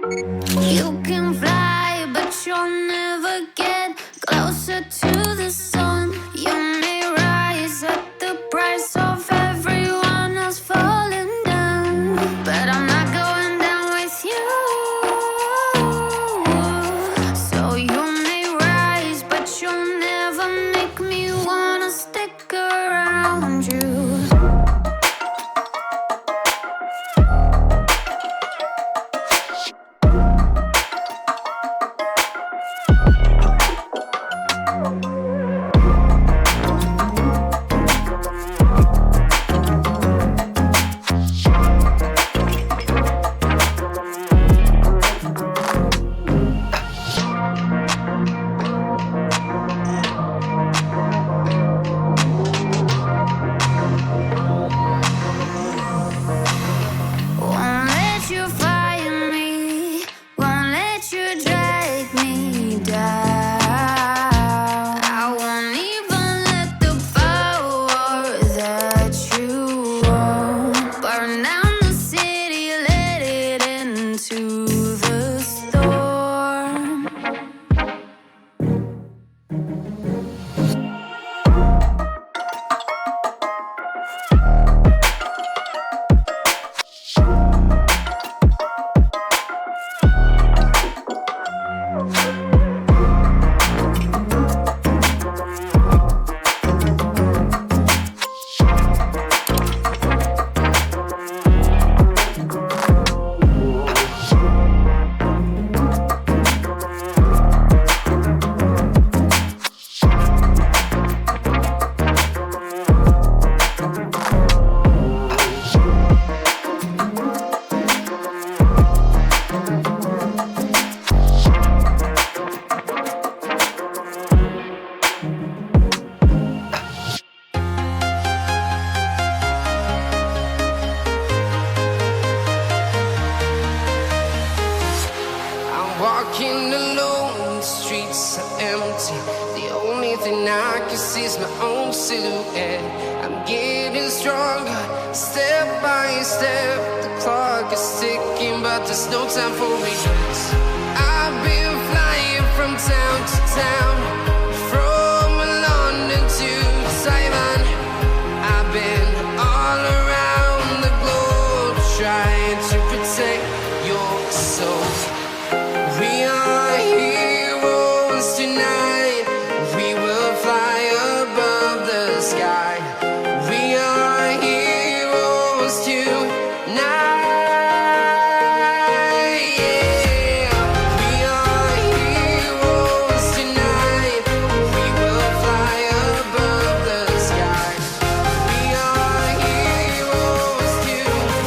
You can fly, but you'll never get closer to the sun. You may rise at the price of everyone else falling down, but I'm not going down with you. So you may rise, but you'll never make me wanna stick around you. Won't let you fire me, won't let you drag me down. I won't even let the power that you want burn down the city, let it into the storm. I'm walking alone, the streets are empty. The only thing I can see is my own silhouette. I'm getting stronger, step by step. The clock is ticking, but there's no time for regrets. I've been flying from town to town, from London to Taiwan. I've been all around the globe, trying to protect your soul. We are heroes tonight. We will fly above the sky. We are heroes tonight. Yeah. We are heroes tonight. We will fly above the sky. We are heroes tonight.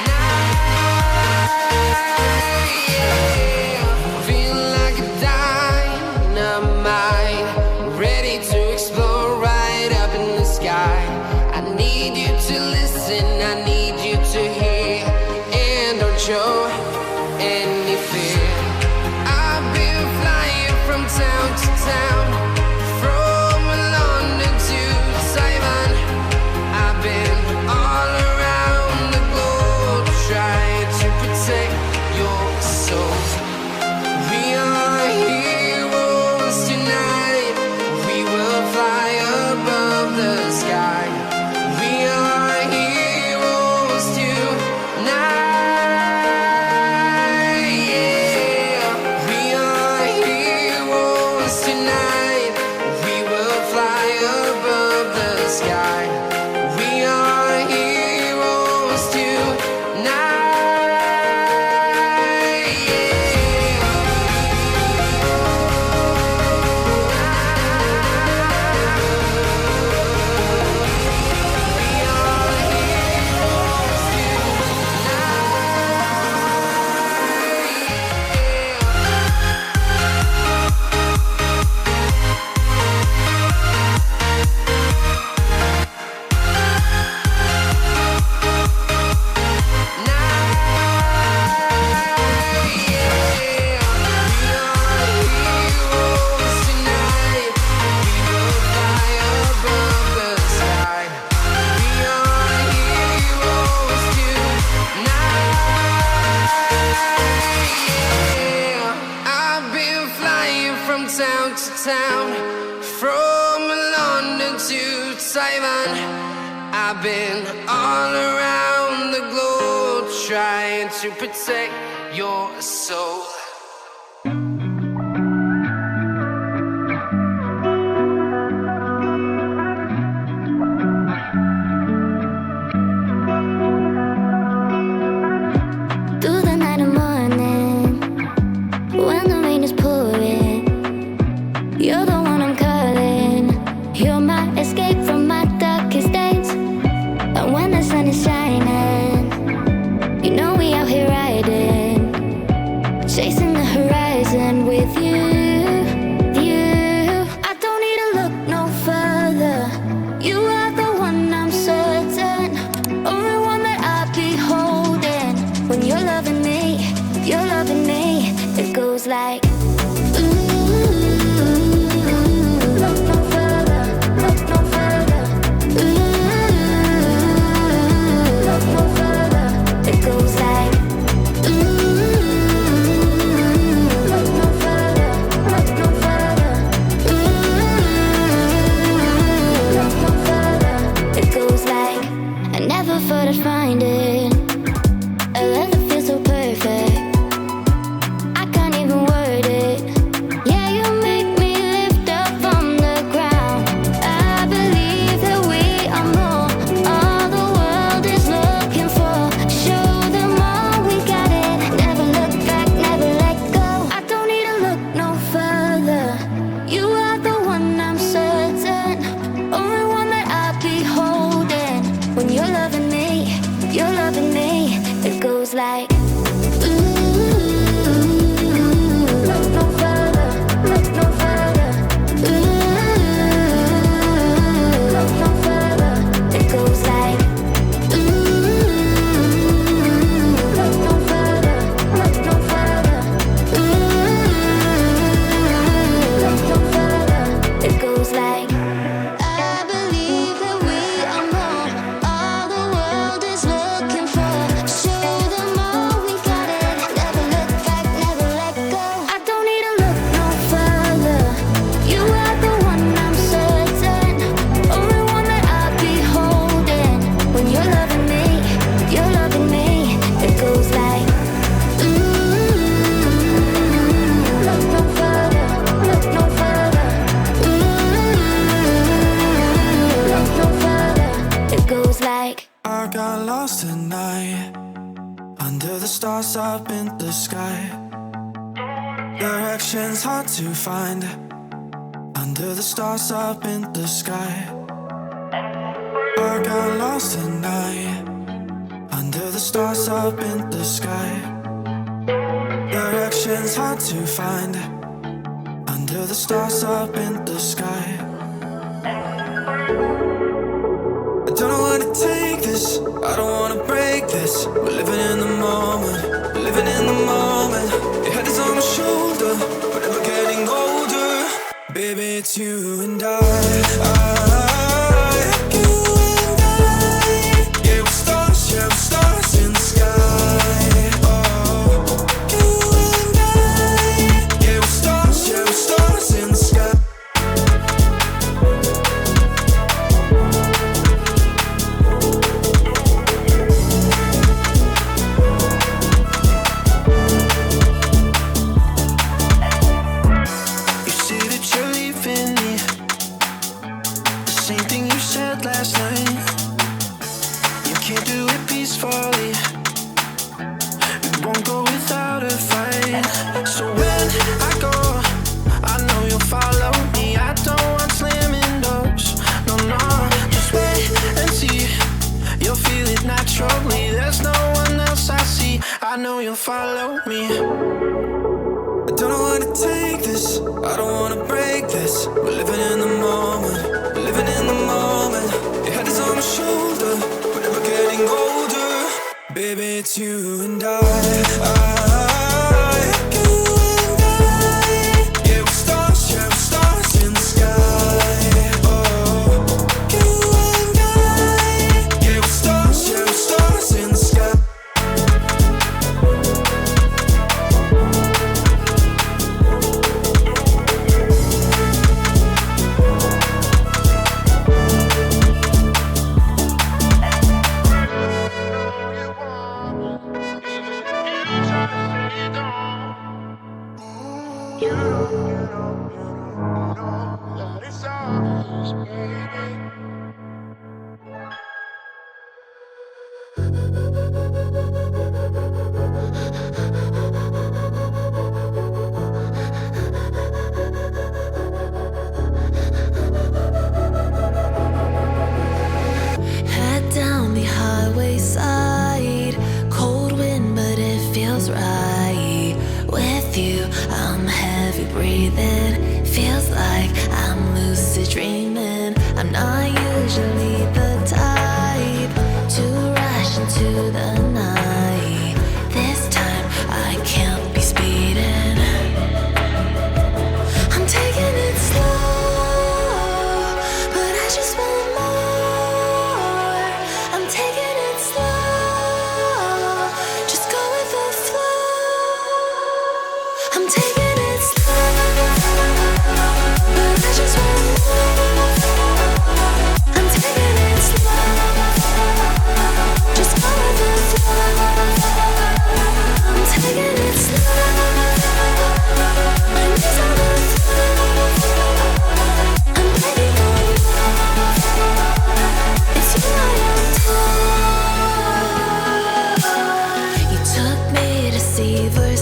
Yeah. town, from London to Taiwan. I've been all around the globe trying to protect your soul. Through the night and morning, when the rain is pouring, you're the one I'm calling. You're my escape from my darkest days. And when the sun is shining, you know we out here riding, chasing the horizon with you. I don't need to look no further. You are the one I'm certain, only one that I'll be holding. When you're loving me, it goes like look no further, look no further. Look no further. It goes like look no further, look no further. Look no further. It goes like I never thought I'd find it. A love that feels so perfect. I can't even word it. Yeah, you make me lift up from the ground. I believe that we are more. All the world is looking for. Show them all we got it. Never look back, never let go. I don't need to look no further. You are the one I'm certain, only one that I'll be holding. When you're loving me, it goes like look no further, look no further. Look no further. It goes like look no further, look no further. Look no further. It goes like I believe that we are more. All the world is looking for. Show them all we got it. Never look back, never let go. I don't need to look no further. You are the one I'm certain, only one that I'll be holding. When you're loving me, it goes like look no further, look no further. Look no further. It goes like I got lost tonight under the stars up in the sky. Directions hard to find under the stars up in the sky. I got lost tonight under the stars up in the sky. Directions hard to find under the stars up in the sky. I don't know where to take this, I don't wanna break this. We're living in the moment, we're living in the moment. Your head is on my shoulder, but never getting older. Baby, it's you and I. You and I. Yeah, we're stars in the sky. Oh, you and I. Yeah, we're stars in the sky. You say that you're leaving me, the same thing you said last night. You can't do it peacefully, it won't go without a fight. So when I go, I know you'll follow me. I don't want slamming doors, no, just wait and see. You'll feel it naturally, there's no one else I see. I know you'll follow me. I don't know where to take this, I don't wanna break this. We're living in the moment, we're living in the moment. Your head is on my shoulder, we're never getting older. Baby, it's you and I. You and I. Yeah, we're stars in the sky. Oh, you and I. Yeah, we're stars in the sky. wayside. Cold wind, but it feels right. With you, I'm heavy breathing. Feels like I'm lucid dreaming. I'm not usually the type to rush into the night. This time I can't be speeding. I'm taking it slow, but I just want more. I'm taking it slow, just go with the flow. I'm taking it slow, but I just want more. I'm taking it slow, just go with the flow. I'm taking it slow, my knees on the floor. I'm begging for more. It's you I adore. You took me to see verse